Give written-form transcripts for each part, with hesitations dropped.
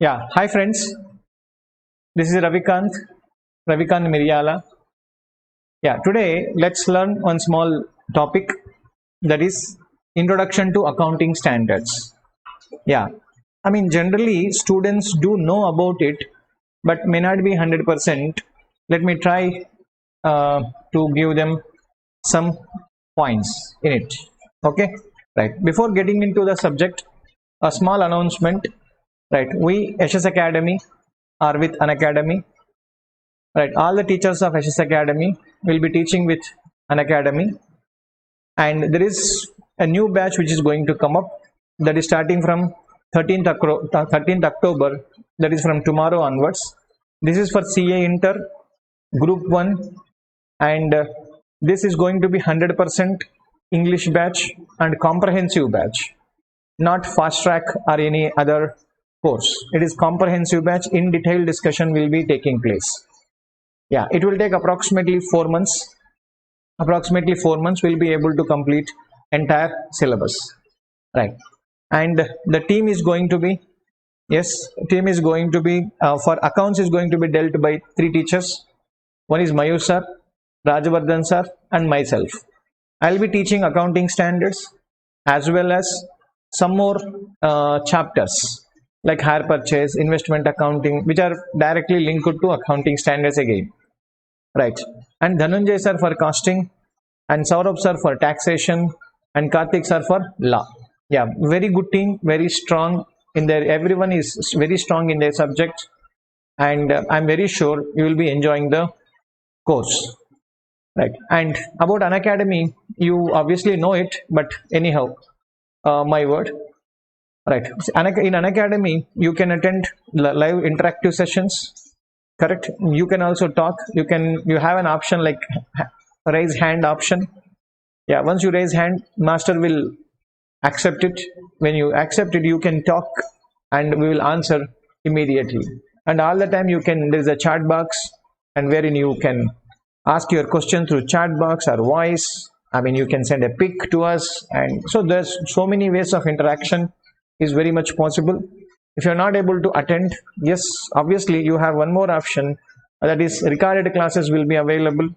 Yeah, hi friends. This is Ravikant Miryala. Yeah, today let's learn one small topic, that is introduction to accounting standards. Yeah, I mean generally students do know about it, but may not be 100%. Let me try to give them some points in it. Okay, right. Before getting into the subject, a small announcement. Right, we HS Academy are with an academy. Right, all the teachers of HS Academy will be teaching with an academy, and there is a new batch which is going to come up, that is starting from 13th October, that is from tomorrow onwards. This is for CA Inter Group 1, and this is going to be 100% English batch and comprehensive batch, not fast track or any other course. It is comprehensive batch. In detailed discussion will be taking place. Yeah, it will take approximately 4 months. Approximately 4 months will be able to complete entire syllabus, right? And the team is going to be, yes, team is going to be, for accounts is going to be dealt by three teachers. One is Mayur sir, Rajavardhan sir, and myself. I'll be teaching accounting standards as well as some more chapters like hire purchase, investment accounting, which are directly linked to accounting standards again. Right. And Dhananjay sir for costing, and Saurabh sir for taxation, and Karthik sir for law. Yeah, very good team, very strong in their. Everyone is very strong in their subject, and I'm very sure you will be enjoying the course. Right. And about an academy, you obviously know it, but anyhow, my word. Right. In an academy, you can attend live interactive sessions. Correct. You can also talk. You have an option like raise hand option. Yeah, once you raise hand, master will accept it. When you accept it, you can talk and we will answer immediately. And all the time you can, there is a chat box, and wherein you can ask your question through chat box or voice. I mean, you can send a pic to us, and so there's so many ways of interaction is very much possible. If you're not able to attend, yes, obviously you have one more option, that is recorded classes will be available.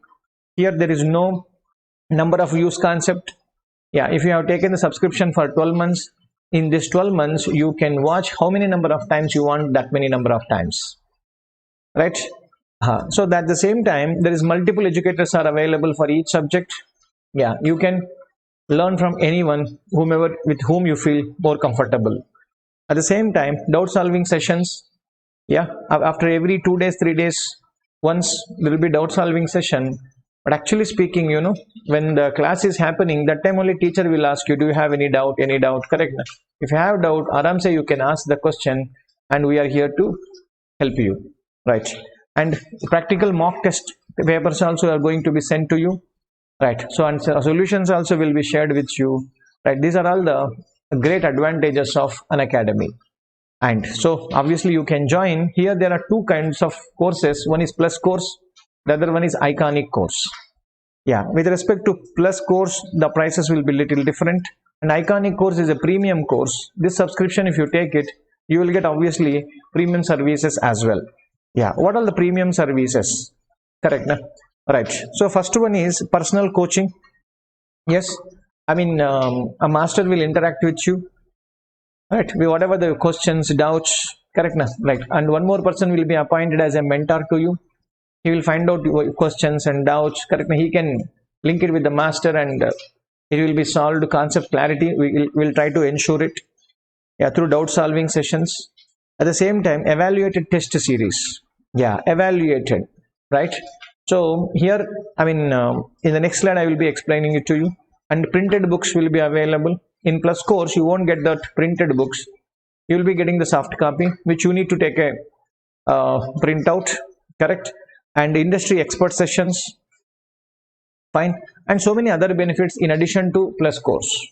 Here there is no number of use concept. Yeah, if you have taken the subscription for 12 months, in this 12 months you can watch how many number of times you want, that many number of times, right? So that at the same time there is multiple educators are available for each subject. Yeah, you can learn from anyone, whomever with whom you feel more comfortable. At the same time, doubt solving sessions. Yeah, after every 2 days, 3 days, once there will be doubt solving session. But actually speaking, when the class is happening, that time only teacher will ask you, do you have any doubt? Any doubt? Correct? If you have doubt, aram se you can ask the question, and we are here to help you, right? And practical mock test papers also are going to be sent to you, right? So and solutions also will be shared with you, right? These are all the great advantages of an academy. And so obviously you can join. Here there are two kinds of courses. One is plus course, the other one is iconic course. Yeah, with respect to plus course, the prices will be little different, and iconic course is a premium course. This subscription, if you take it, you will get obviously premium services as well. Yeah, what are the premium services? Correct, na? Right. So first one is personal coaching. Yes, I mean, a master will interact with you, right? Whatever the questions, doubts, correct, na? Right. And one more person will be appointed as a mentor to you. He will find out your questions and doubts, correct? He can link it with the master, and it will be solved. Concept clarity, we will try to ensure it, yeah, through doubt solving sessions. At the same time, evaluated test series. Yeah, evaluated, right? So here, I mean, in the next slide I will be explaining it to you. And printed books will be available. In plus course you won't get that printed books, you will be getting the soft copy, which you need to take a printout, correct? And industry expert sessions, fine, and so many other benefits in addition to plus course,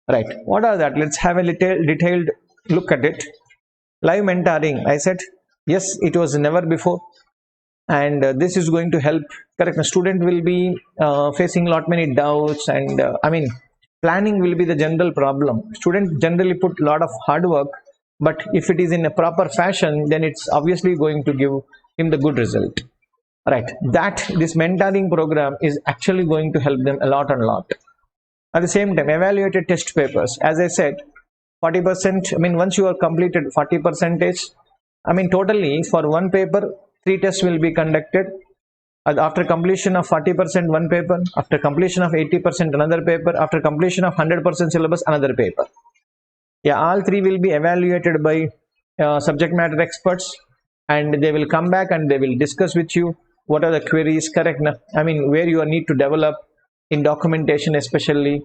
right? What are that? Let's have a little detailed look at it. Live mentoring, I said, yes, it was never before, and this is going to help, correct? The student will be facing lot many doubts, and I mean, planning will be the general problem. Students generally put a lot of hard work, but if it is in a proper fashion, then it's obviously going to give him the good result, right? That this mentoring program is actually going to help them a lot and lot. At the same time, evaluated test papers, as I said, 40%, I mean, once you are completed 40%, I mean, totally for one paper 3 tests will be conducted. After completion of 40% one paper, after completion of 80% another paper, after completion of 100% syllabus another paper. Yeah, all 3 will be evaluated by subject matter experts, and they will come back and they will discuss with you what are the queries, correct? I mean, where you need to develop in documentation especially,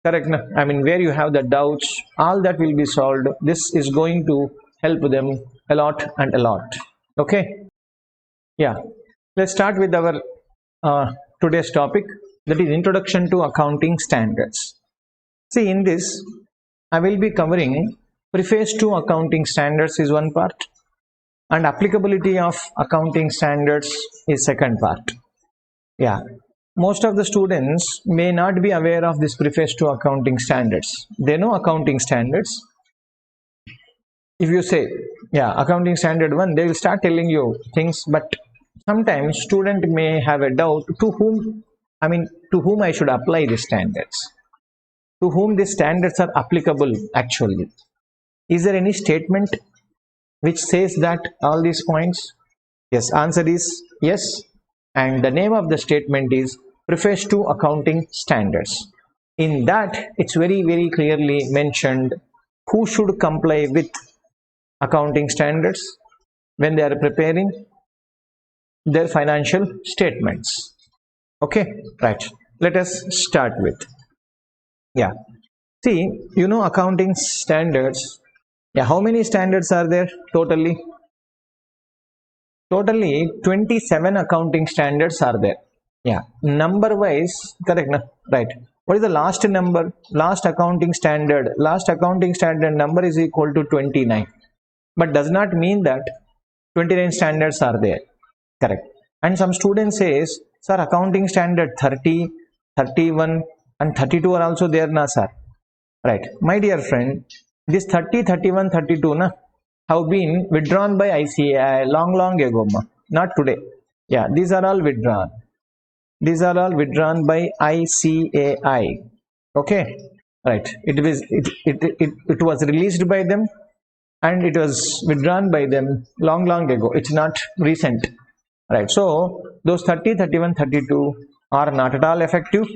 correct? I mean, where you have the doubts, all that will be solved. This is going to help them a lot and a lot. Okay, yeah, let's start with our today's topic, that is introduction to accounting standards. See, in this I will be covering preface to accounting standards is one part, and applicability of accounting standards is second part. Yeah, most of the students may not be aware of this preface to accounting standards. They know accounting standards. If you say, yeah, accounting standard 1, they will start telling you things, but sometimes student may have a doubt to whom I should apply these standards, to whom these standards are applicable actually. Is there any statement which says that all these points? Yes, answer is yes, and the name of the statement is preface to accounting standards. In that, it's very clearly mentioned who should comply with accounting standards when they are preparing their financial statements. Okay, right, let us start with, yeah, see, you know, accounting standards. Yeah, how many standards are there totally? Totally 27 accounting standards are there. Yeah, number wise, correct, right? What is the last number? Last accounting standard number is equal to 29, but does not mean that 29 standards are there, correct? And some students says, sir, accounting standard 30, 31 and 32 are also there na sir, right? My dear friend, this 30, 31, 32 na have been withdrawn by ICAI long ago, not today. Yeah, these are all withdrawn. These are all withdrawn by ICAI. Okay, right? It was released by them, and it was withdrawn by them long ago. It's not recent, right? So those 30, 31, 32 are not at all effective.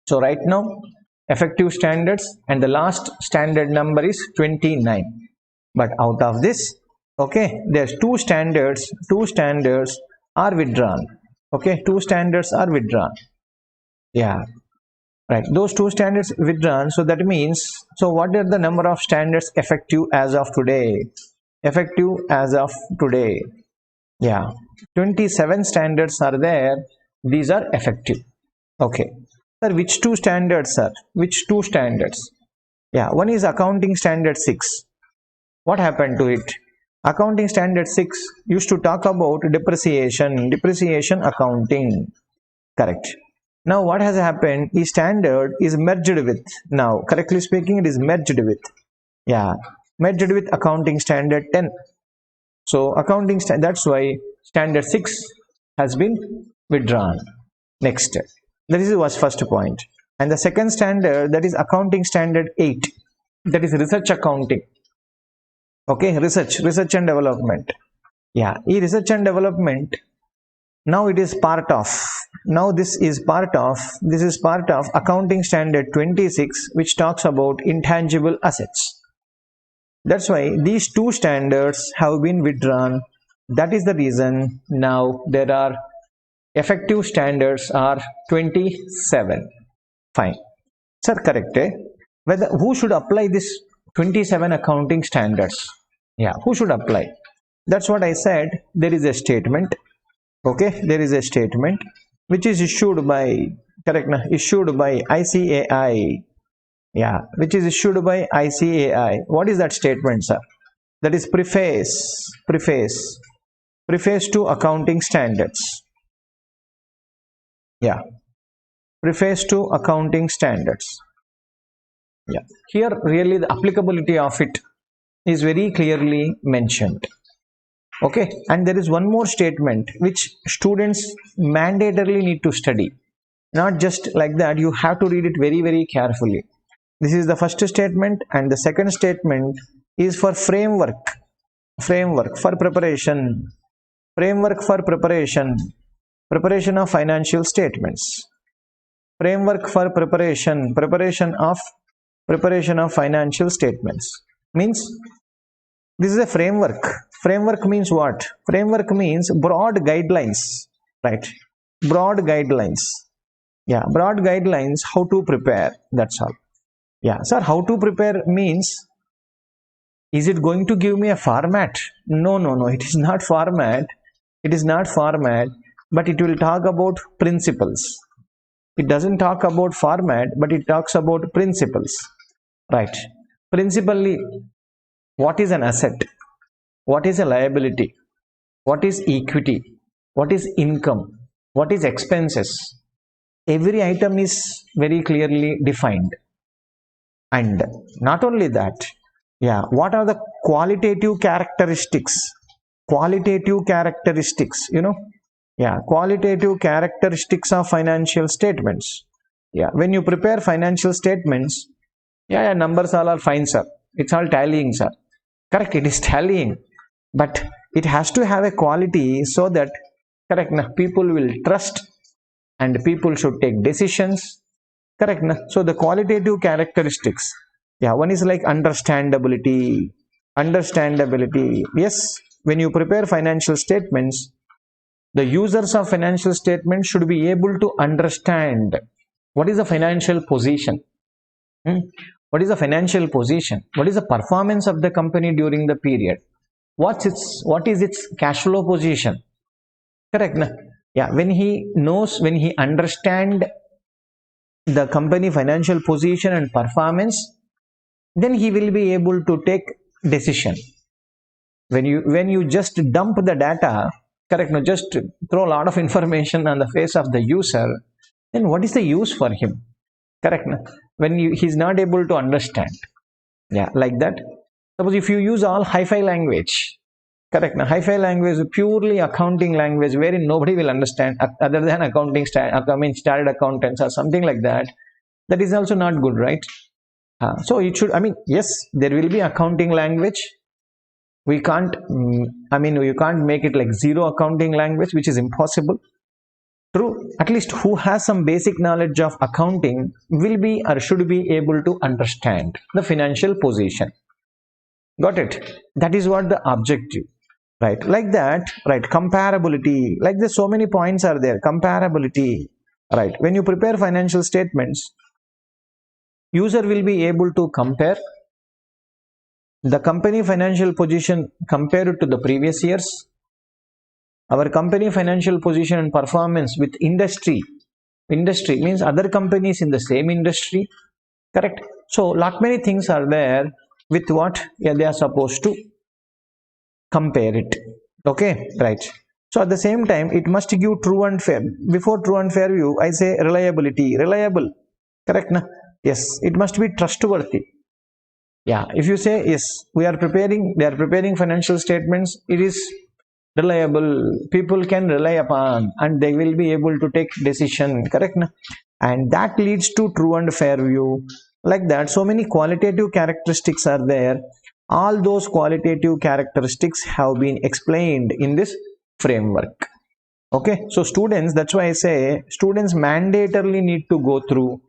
So right now, effective standards and the last standard number is 29. But out of this, okay, there's two standards are withdrawn. Okay, 2 standards are withdrawn. Yeah, right, those 2 standards withdrawn. So that means, so what are the number of standards effective as of today? Effective as of today, yeah, 27 standards are there. These are effective. Okay, sir, which 2 standards, sir? Which 2 standards? Yeah, one is accounting standard 6. What happened to it? Accounting standard 6 used to talk about depreciation accounting, correct? Now what has happened, the standard is merged with, now correctly speaking, it is merged with, yeah, merged with accounting standard 10. So accounting that's why standard 6 has been withdrawn. Next, that was first point. And the second standard, that is accounting standard 8, that is research accounting. Okay, research and development. Yeah, research and development, now it is part of, this is part of accounting standard 26, which talks about intangible assets. That's why these 2 standards have been withdrawn. That is the reason now there are effective standards are 27. Fine, sir, correct, whether who should apply this 27 accounting standards? Yeah, who should apply? That's what I said. There is a statement. Okay, there is a statement which is issued by, correct, issued by ICAI. Yeah, which is issued by ICAI. What is that statement, sir? That is preface to accounting standards. Yeah, preface to accounting standards. Yeah, here really the applicability of it, is very clearly mentioned. Okay, and there is one more statement which students mandatorily need to study. Not just like that, you have to read it very, very carefully. This is the first statement, and the second statement is for framework. Framework for preparation. Framework for preparation. Preparation of financial statements. Framework for preparation. Preparation of financial statements. Means this is a framework. Framework means what? Framework means broad guidelines, right? Broad guidelines. Yeah, broad guidelines how to prepare. That's all. Yeah, sir, how to prepare means, is it going to give me a format? No, no, no, it is not format. It is not format, but it will talk about principles. It doesn't talk about format, but it talks about principles, right? Principally, what is an asset? What is a liability? What is equity? What is income? What is expenses? Every item is very clearly defined. And not only that, yeah, what are the qualitative characteristics? Qualitative characteristics, yeah, qualitative characteristics of financial statements. Yeah, when you prepare financial statements, yeah, numbers all are fine, sir. It's all tallying, sir. Correct, it is tallying, but it has to have a quality so that, correct, people will trust and people should take decisions. Correct. So the qualitative characteristics, yeah, one is like understandability. Understandability. Yes, when you prepare financial statements, the users of financial statements should be able to understand what is the financial position. What is the financial position? What is the performance of the company during the period? What is its cash flow position? Correct. Yeah, when he understand the company financial position and performance, then he will be able to take decision. When you just dump the data, correct, just throw a lot of information on the face of the user, then what is the use for him? Correct. When he's not able to understand, yeah, like that. Suppose if you use all hi-fi language, correct, hi-fi language, purely accounting language wherein nobody will understand other than accounting started accountants or something like that, that is also not good, right? So it should, yes, there will be accounting language. We can't, you can't make it like zero accounting language, which is impossible. True, at least who has some basic knowledge of accounting will be or should be able to understand the financial position. Got it? That is what the objective, right? Like that, right? Comparability, like there's so many points are there. Comparability, right? When you prepare financial statements, user will be able to compare the company financial position compared to the previous years, our company financial position and performance with industry means other companies in the same industry, correct? So lot many things are there with what, yeah, they are supposed to compare it. Okay, right? So at the same time, it must give true and fair. Before true and fair view, I say reliability. Reliable, correct? Yes, it must be trustworthy. Yeah, if you say yes, they are preparing financial statements, it is reliable, people can rely upon and they will be able to take decision, correct? And that leads to true and fair view. Like that, so many qualitative characteristics are there. All those qualitative characteristics have been explained in this framework. Okay, so students, that's why I say students mandatorily need to go through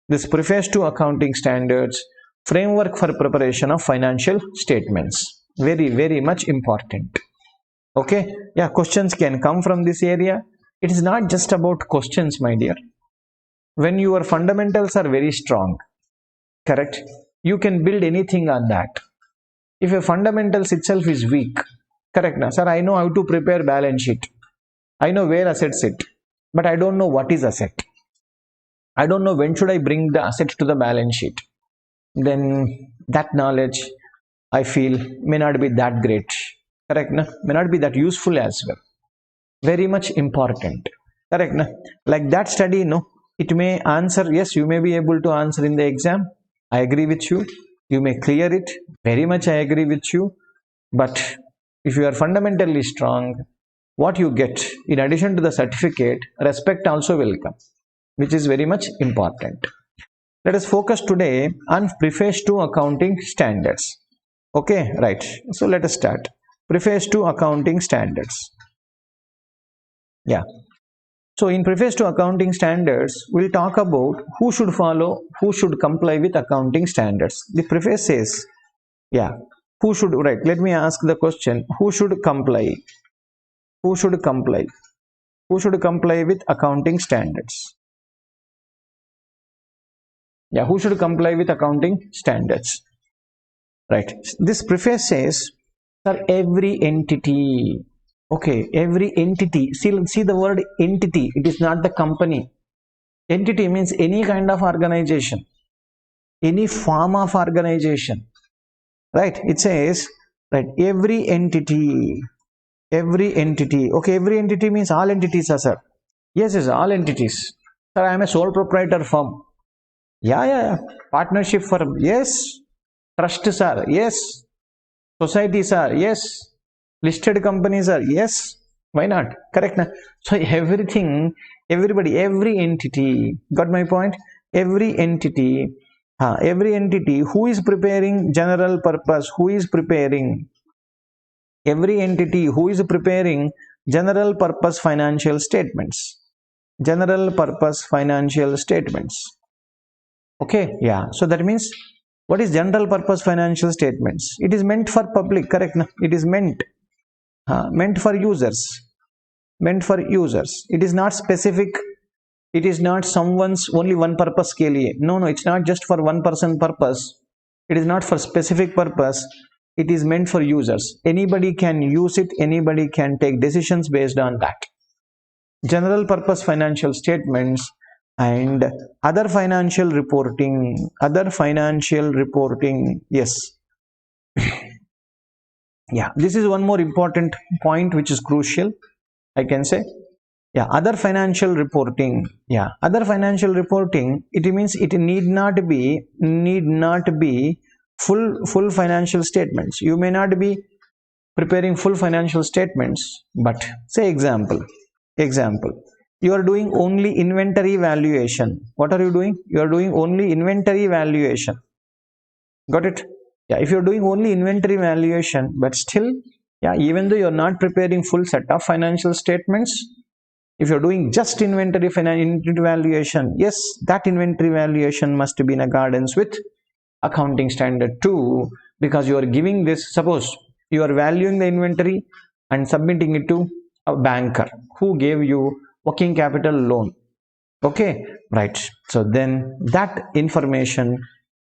this preface to accounting standards, framework for preparation of financial statements. Very, very much important. Okay, yeah, questions can come from this area. It is not just about questions, my dear. When your fundamentals are very strong, correct, you can build anything on that. If your fundamentals itself is weak, correct, sir, I know how to prepare balance sheet, I know where assets sit, but I don't know what is asset. I don't know when should I bring the asset to the balance sheet. Then that knowledge, I feel, may not be that great. Correct? May not be that useful as well. Very much important. Correct? Like that study, it may answer, yes, you may be able to answer in the exam. I agree with you. You may clear it. Very much I agree with you. But if you are fundamentally strong, what you get in addition to the certificate, respect also will come, which is very much important. Let us focus today on preface to accounting standards. Okay, right. So let us start. Preface to accounting standards. Yeah. So in preface to accounting standards, we'll talk about who should follow, who should comply with accounting standards. The preface says, yeah, who should, right? Let me ask the question, who should comply? Who should comply? Who should comply with accounting standards? Yeah, who should comply with accounting standards? Right. This preface says, sir, every entity. Okay, every entity. See the word entity. It is not the company. Entity means any kind of organization, any form of organization. Right. It says, right, every entity. Every entity. Okay, every entity means all entities, sir. Yes, yes, all entities. Sir, I am a sole proprietor firm. Yeah. Partnership firm. Yes. Trust, sir. Yes. Societies are, yes. Listed companies are, yes. Why not? Correct. Na? So everything, everybody, every entity, got my point? Every entity, who is preparing general purpose, who is preparing, every entity who is preparing general purpose financial statements. General purpose financial statements. Okay, yeah. So that means what is general purpose financial statements? It is meant for public, correct? Na? It is meant for users. Meant for users. It is not specific. It is not someone's only one purpose ke liye. No, it's not just for one person purpose. It is not for specific purpose. It is meant for users. Anybody can use it. Anybody can take decisions based on that. General purpose financial statements and other financial reporting. Yes. Yeah, this is one more important point which is crucial, I can say. Yeah, other financial reporting. Yeah, other financial reporting, it means it need not be full financial statements. You may not be preparing full financial statements, but say example, you are doing only inventory valuation. What are you doing? You are doing only inventory valuation. Got it? Yeah, if you're doing only inventory valuation, but still, yeah, even though you're not preparing full set of financial statements, if you're doing just inventory valuation, yes, that inventory valuation must be in accordance with accounting standard 2, because you are giving this, suppose you are valuing the inventory and submitting it to a banker who gave you working capital loan. Okay, right. So then that information,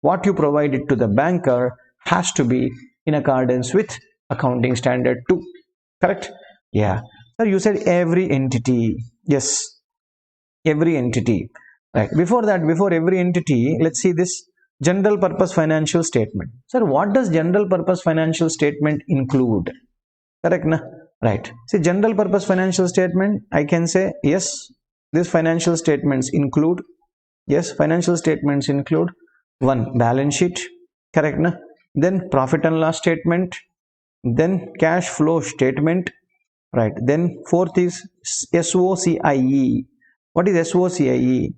what you provided to the banker, has to be in accordance with accounting standard 2. Correct? Yeah. So you said every entity. Yes, every entity. Right. Before that, before every entity, let's see this general purpose financial statement. Sir, what does general purpose financial statement include? Correct, na? Right. See, general purpose financial statement, I can say, yes, these financial statements include, yes, financial statements include one, balance sheet, correct, na? Then profit and loss statement, then cash flow statement, right? Then fourth is SOCIE. What is SOCIE?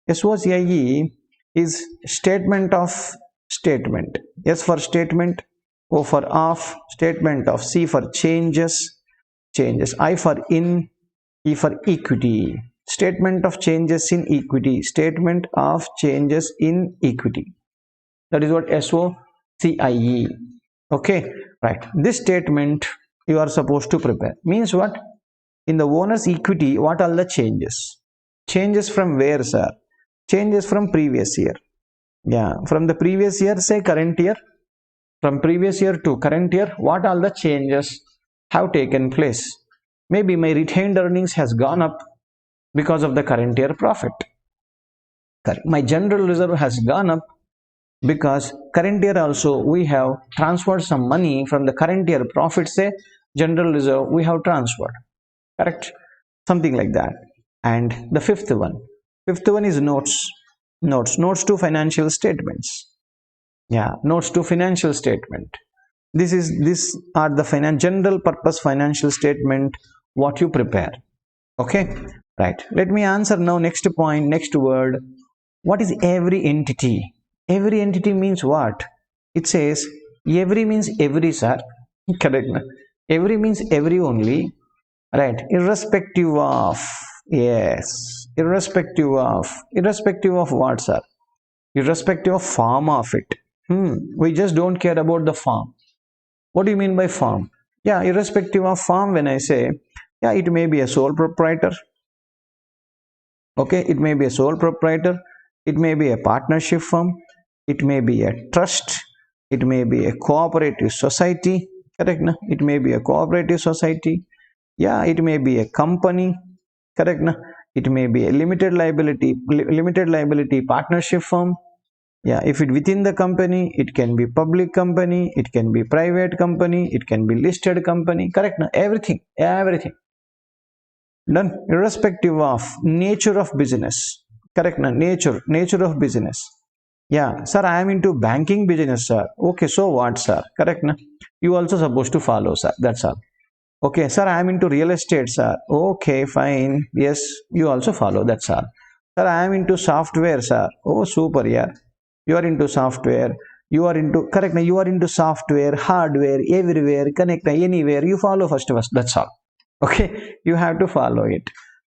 SOCIE is statement of statement. S for statement, O for off, statement of, C for changes, I for in, E for equity. Statement of changes in equity. Statement of changes in equity. That is what SOCIE. Okay, right. This statement you are supposed to prepare. Means what? In the owner's equity, what are the changes? Changes from where, sir? Changes from previous year. Yeah, from the previous year, say current year. From previous year to current year, what all the changes have taken place? Maybe my retained earnings has gone up because of the current year profit. My general reserve has gone up because current year also we have transferred some money from the current year profit, say general reserve we have transferred. Correct? Something like that. And the fifth one is notes to financial statements. Yeah, notes to financial statement. These are the general purpose financial statement what you prepare. Okay, right. Let me answer now. Next point, next word. What is every entity? Every entity means what? It says every means every, sir. Correct. Na? Every means every only. Right. Irrespective of. Yes. Irrespective of what, sir? Irrespective of form of it. We just don't care about the form. What do you mean by form? Yeah, irrespective of form, when I say, yeah, it may be a sole proprietor. Okay, it may be a sole proprietor, it may be a partnership firm, it may be a trust, it may be a cooperative society, correct? Na? It may be a cooperative society, yeah, it may be a company, correct? Na? It may be a limited liability partnership firm. Yeah, if it within the company, it can be public company, it can be private company, it can be listed company, correct? Na? Everything done, irrespective of nature of business, correct? Na? Nature of business. Yeah, sir, I am into banking business, sir. Okay, so what, sir? Correct? Na? You also supposed to follow, sir. That's all. Okay, sir, I am into real estate, sir. Okay, fine. Yes, you also follow. That's all. Sir, I am into software, sir. Oh, super, yeah. You are into software. You are into, correct? Na? You are into software, hardware, everywhere, connect anywhere. You follow first. That's all. Okay, you have to follow it,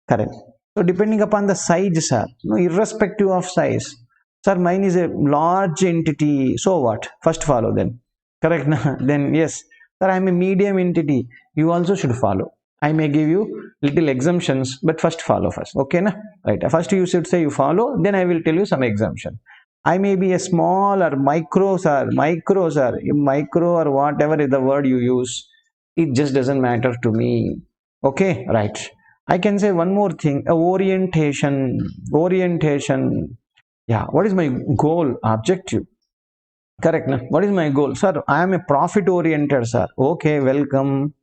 correct? So depending upon the size, sir, no, irrespective of size, sir, mine is a large entity, so what? First follow, then, correct? Then yes, sir, I am a medium entity, you also should follow. I may give you little exemptions, but first follow first. Okay, na? Right, first you should say you follow, then I will tell you some exemption. I may be a small or micro, sir, micro or whatever is the word you use, it just doesn't matter to me. Okay, right. I can say one more thing, orientation. Yeah, what is my goal, objective? Correct, na? What is my goal? Sir, I am a profit oriented, sir. Okay, welcome.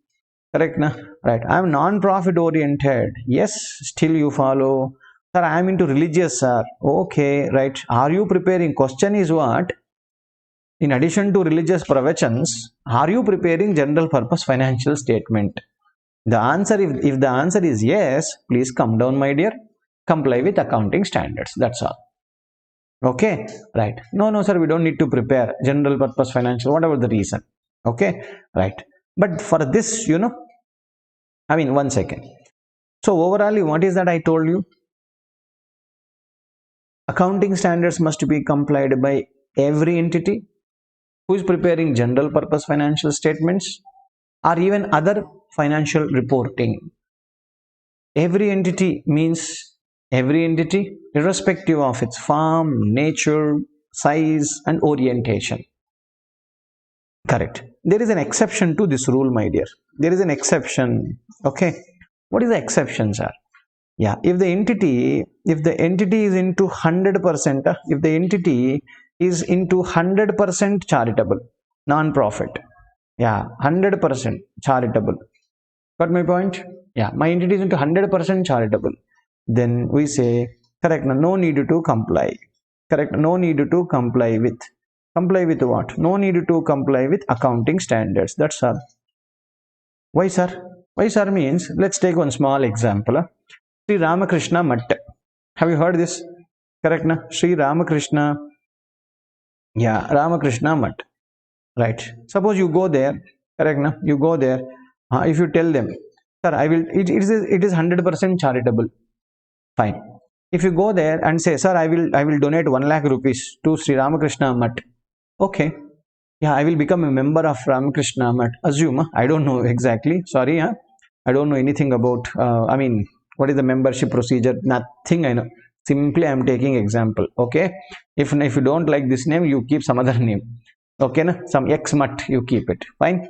Correct, na? Right. I am non-profit oriented. Yes, still you follow. Sir, I am into religious, sir. Okay, right. Are you preparing? Question is what? In addition to religious pravachans, are you preparing general purpose financial statement? The answer, if the answer is yes, please come down, my dear. Comply with accounting standards. That's all. Okay, right. No, sir, we don't need to prepare general purpose financial, whatever the reason. Okay, right. But for this, I mean, 1 second. So overall, what is that I told you? Accounting standards must be complied by every entity who is preparing general purpose financial statements or even other financial reporting. Every entity means every entity, irrespective of its form, nature, size, and orientation. Correct. There is an exception to this rule, my dear. There is an exception. Okay. What is the exception, sir? Yeah. If the entity is into 100%, if the entity is into 100% charitable, non-profit. Yeah, 100% charitable. Got my point? Yeah, my entity is into 100% charitable. Then we say, correct, no need to comply. Correct, no need to comply with. Comply with what? No need to comply with accounting standards. That's all. Why, sir? Why, sir means, let's take one small example. Sri Ramakrishna Math. Have you heard this? Correct, na? Sri Ramakrishna. Yeah, Ramakrishna Math. Right. Suppose you go there. Correct, na? You go there. If you tell them, sir, I will. It is 100% charitable. Fine. If you go there and say, sir, I will donate 1 lakh rupees to Sri Ramakrishna Math. Okay. Yeah, I will become a member of Ramakrishna Math. Assume. I don't know exactly. Sorry. I don't know anything about. I mean, what is the membership procedure? Nothing I know. Simply, I am taking example. Okay. If you don't like this name, you keep some other name. Okay, na? Some X Math, you keep it. Fine.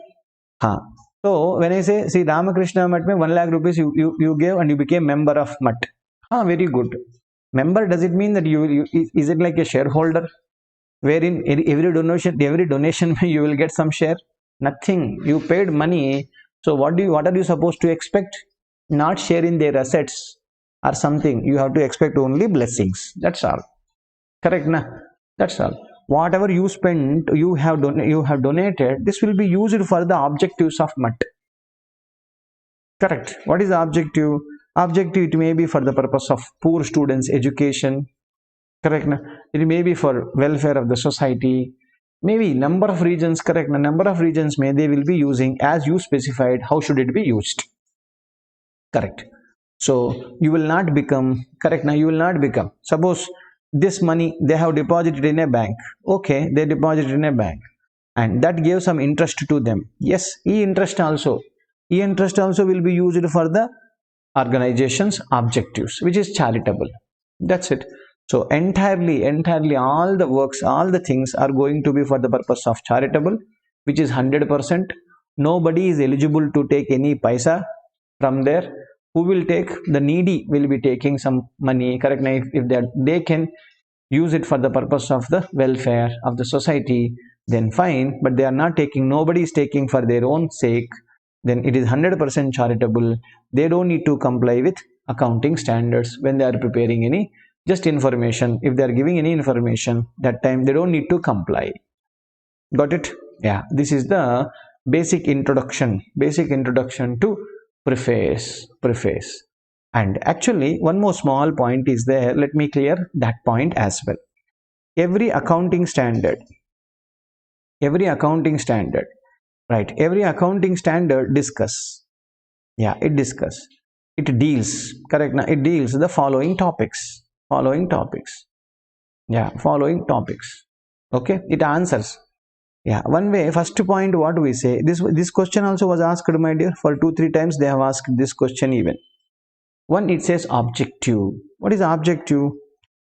So when I say, see, Ramakrishna Math, 1 lakh rupees you gave and you became member of Math. Very good. Member, does it mean that you is it like a shareholder? Wherein every donation you will get some share? Nothing. You paid money. So what are you supposed to expect? Not share in their assets or something. You have to expect only blessings. That's all. Correct, na? That's all. whatever you spent, you have donated, this will be used for the objectives of MUT. Correct. What is the objective? Objective, it may be for the purpose of poor students education. Correct. It may be for welfare of the society. Maybe number of regions. Correct. Number of regions they will be using as you specified. How should it be used? Correct. So you will not become, correct, now you will not become, suppose this money they have deposited in a bank. Okay, they deposited in a bank and that gave some interest to them. Yes, e-interest also will be used for the organization's objectives, which is charitable. That's it. So entirely all the works, all the things are going to be for the purpose of charitable, which is 100%. Nobody is eligible to take any paisa from there. Who will take? The needy will be taking some money. Correct. Now, if they can use it for the purpose of the welfare of the society, then fine. But they are not taking. Nobody is taking for their own sake. Then it is 100% charitable. They don't need to comply with accounting standards when they are preparing any just information. If they are giving any information, that time they don't need to comply. Got it? Yeah. This is the basic introduction to preface. And actually one more small point is there. Let me clear that point as well. Every accounting standard, right, every accounting standard discuss, it deals, correct, now it deals the following topics. Okay, it answers. One way, first point, what do we say? This question also was asked, my dear, for 2-3 times they have asked this question even. One, it says objective. What is objective?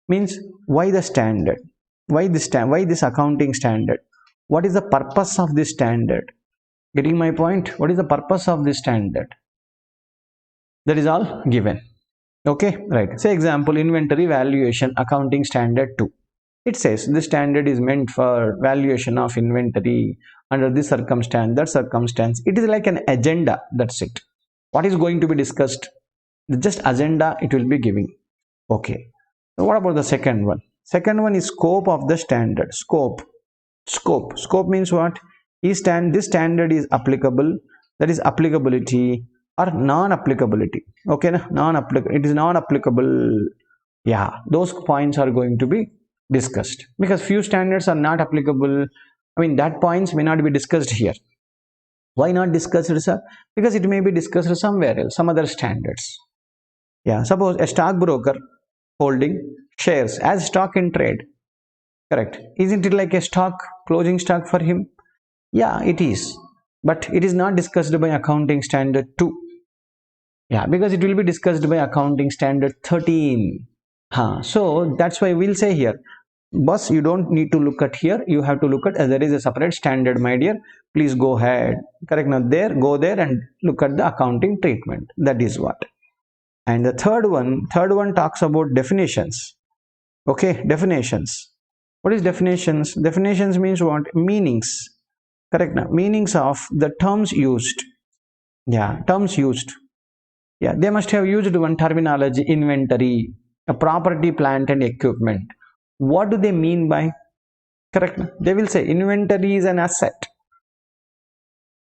Means why the standard? Why this accounting standard? What is the purpose of this standard? Getting my point? What is the purpose of this standard? That is all given. Okay, right. Say example, inventory valuation accounting standard 2. It says this standard is meant for valuation of inventory under this circumstance, that circumstance. It is like an agenda. That's it. What is going to be discussed? Just agenda it will be giving. Okay. So what about the second one? Second one is scope of the standard. Scope means what? This standard is applicable. That is applicability or non-applicability. Okay, non-applicable. It is non-applicable. Yeah, those points are going to be discussed because few standards are not applicable. I mean, that points may not be discussed here. Why not discussed, sir? Because it may be discussed somewhere else, some other standards. Yeah, suppose a stockbroker holding shares as stock in trade. Correct. Isn't it like a stock, closing stock for him? Yeah, it is. But it is not discussed by accounting standard 2. Yeah, because it will be discussed by accounting standard 13. So that's why we'll say here, boss, you don't need to look at here. You have to look at, as there is a separate standard, my dear. Please go ahead. Correct. Now go there and look at the accounting treatment. That is what. And the third one talks about definitions. Okay, definitions. What is definitions? Definitions means what? Meanings. Correct. Now, meanings of the terms used. Yeah, terms used. Yeah, they must have used one terminology, inventory, a property, plant and equipment. What do they mean by? Correct. They will say inventory is an asset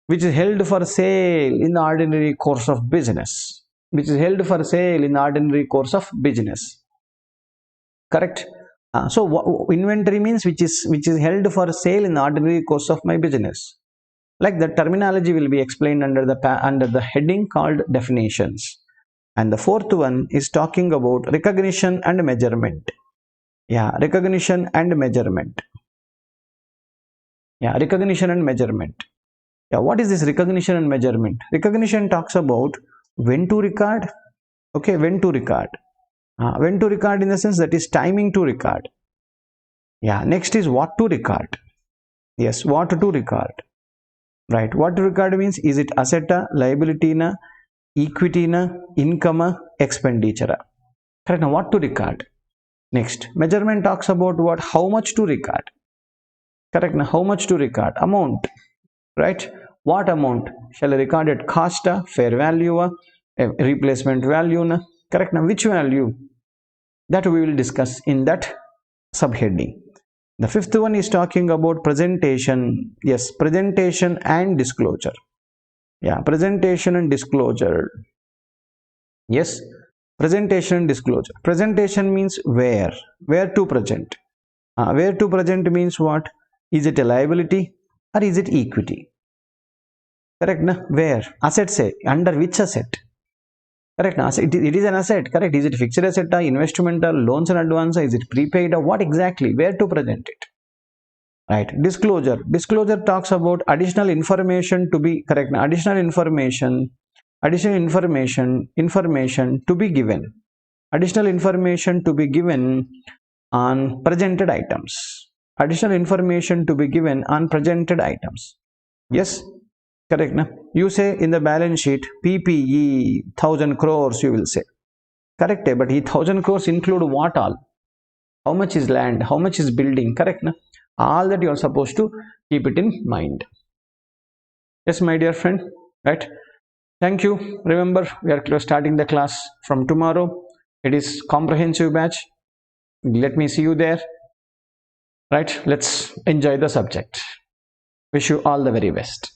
which is held for sale in the ordinary course of business. Correct. So inventory means which is held for sale in the ordinary course of my business. Like the terminology will be explained under the heading called definitions. And the fourth one is talking about recognition and measurement. Yeah, recognition and measurement. Yeah, recognition and measurement. Yeah, what is this recognition and measurement? Recognition talks about when to record. Okay, when to record. When to record in the sense that is timing to record. Yeah, next is what to record. Yes, what to record. Right, what to record means, is it asset, liability, equity, income, expenditure. Correct. Now what to record. Next, measurement talks about what? How much to record. Correct. Now how much to record? Amount. Right. What amount? Shall I record at cost, fair value, replacement value? Correct. Now which value? That we will discuss in that subheading. The fifth one is talking about presentation. Yes, presentation and disclosure. Yeah, presentation and disclosure. Yes, presentation and disclosure. Presentation means where to present. Where to present means what? Is it a liability or is it equity? Correct, na? Where? Asset say, under which asset? Correct, na? It is an asset, correct? Is it fixed asset or investment or loans and advance? Is it prepaid or what exactly? Where to present it? Right. Disclosure. Disclosure talks about additional information to be correct. Na? Additional information to be given. Additional information to be given on presented items. Additional information to be given on presented items. Yes, correct. Na? You say in the balance sheet PPE 1000 crores, you will say. Correct, but 1000 crores include what all? How much is land? How much is building? Correct. Na? All that you are supposed to keep it in mind. Yes, my dear friend. Right. Thank you. Remember, we are starting the class from tomorrow. It is comprehensive batch. Let me see you there. Right. Let's enjoy the subject. Wish you all the very best.